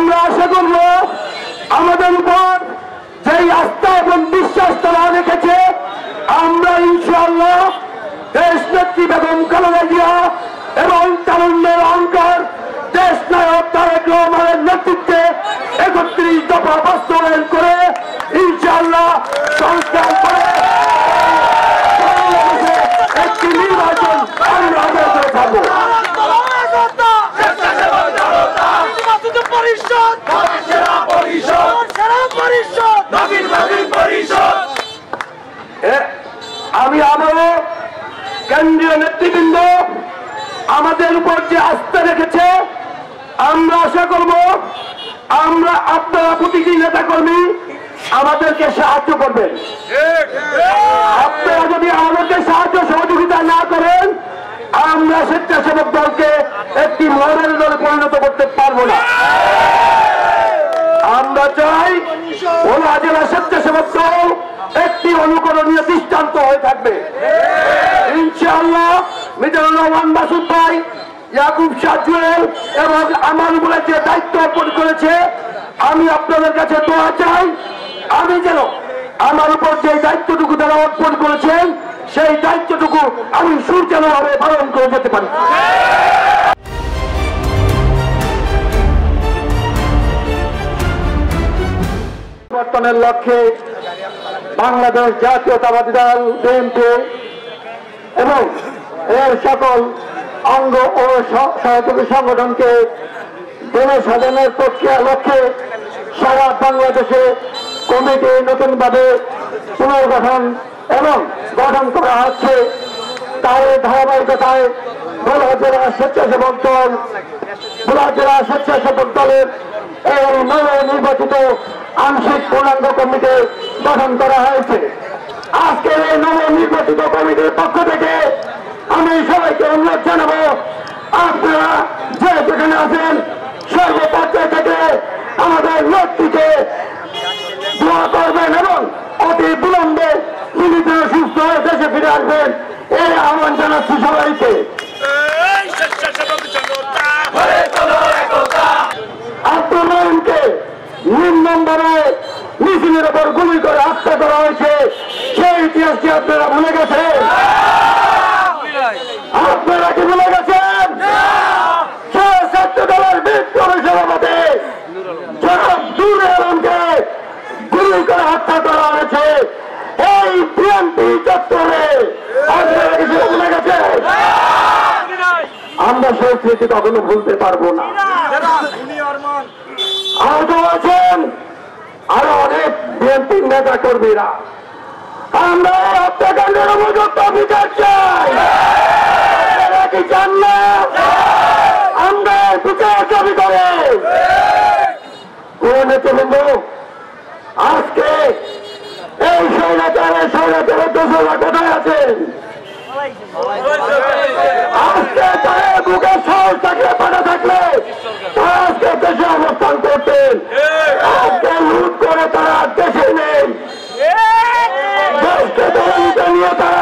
আমরা আশা করব আমাদের উপর যেই আস্থা এবং বিশ্বাস তারা রেখেছে, আমরা ইনশাআল্লাহ দেশ নেত্রী বেগম খালেদা জিয়া এবং তারুণ্যের অহংকার দেশ নায়ক তারেক রহমানের নেতৃত্বে ৩১ দফা বাস্তবায়ন করে ইনশাআল্লাহ সংস্কার করে একটি নির্বাচন আমরা আদায় করে থাকবো। আমি আবারও কেন্দ্রীয় নেতৃবৃন্দ আমাদের উপর যে আস্থা রেখেছে, আমরা আশা করব আমরা আপনারা প্রতিটি নেতা কর্মী আমাদেরকে সাহায্য করবেন। আপনারা যদি আমাদেরকে সাহায্য সহযোগিতা না করেন, আমরা স্বেচ্ছাসেবক দলকে একটি মডেল দলে পরিণত করতে পারবো না। আমরা চাই ভোলা জেলা স্বেচ্ছাসেবক দল একটি অনুকরণীয় দৃষ্টান্ত হয়ে থাকবে ইনশাআল্লাহ। মিজানুর রহমান মাসুদ ভাই, ইয়াকুব শাহ জুয়েল এবং আমার উপরে যে দায়িত্ব অর্পণ করেছে, আমি আপনাদের কাছে দোয়া চাই আমি যেন আমার উপর যে দায়িত্বটুকু তারা অর্পণ করেছেন সেই দায়িত্বটুকু আমি সুচারুভাবে পালন করে যেতে পারি। পরিবর্তনের লক্ষ্যে বাংলাদেশ জাতীয়তাবাদী দল বিএনপি এবং এর সকল অঙ্গ ও সহযোগী সংগঠনকে জনসাধারণের প্রক্রিয়া লক্ষ্যে সারা বাংলাদেশে কমিটি নতুনভাবে পুনর্গঠন এবং গঠন করা হচ্ছে। তার ধারাবাহিকতায় ভোলা জেলা স্বেচ্ছাসেবক দলের এই নবনির্বাচিত আংশিক পূর্ণাঙ্গ কমিটি গঠন করা হয়েছে। আজকের এই নবনির্বাচিত কমিটির পক্ষ থেকে আমি সবাইকে অনুরোধ জানাবো, আপনারা যে যেখানে আছেন সর্বপর্যায় থেকে আমাদের নেত্রীকে দোয়া করবেন এবং অতি বিলম্বে তিনি যেন সুস্থ হয়ে দেশে ফিরে আসবেন, এই আহ্বান জানাচ্ছি সবাইকে। আব্দুল রহিমকে নম্বরে মিছিলের ওপর গুলি করে হত্যা করা হয়েছে, সেই ইতিহাসটি আপনারা ভুলে গেছেন? আপনারা কি ভুলে গেছেন? ছাত্র দলের বিপ্লবী সভাপতি জনাব নূর আলমকে গুলি করে হত্যা করা হয়েছে এই বিএনপি চত্বরে। আপনারা কি সেটা ভুলে গেছেন? আমরা সেই স্মৃতি কখনো ভুলতে পারবো না। আহত আছেন আরো অনেক বিএনপি নেতা কর্মীরা। আমরা হত্যাকাণ্ডের উপযুক্ত বিচার চাই, কি চান না? আমরা বিচার দাবি করে নেতৃবৃন্দ আজকে এই স্বৈরাচারের দোষরা কোথায় আছেন? আজকে তারা বুকে সাহস থাকলে পাঠা থাকলে তারা আজকে দেশে অবস্থান করতেন। আজকে লুট করে তারা দেশে নেই, দেশকে নিয়ে তারা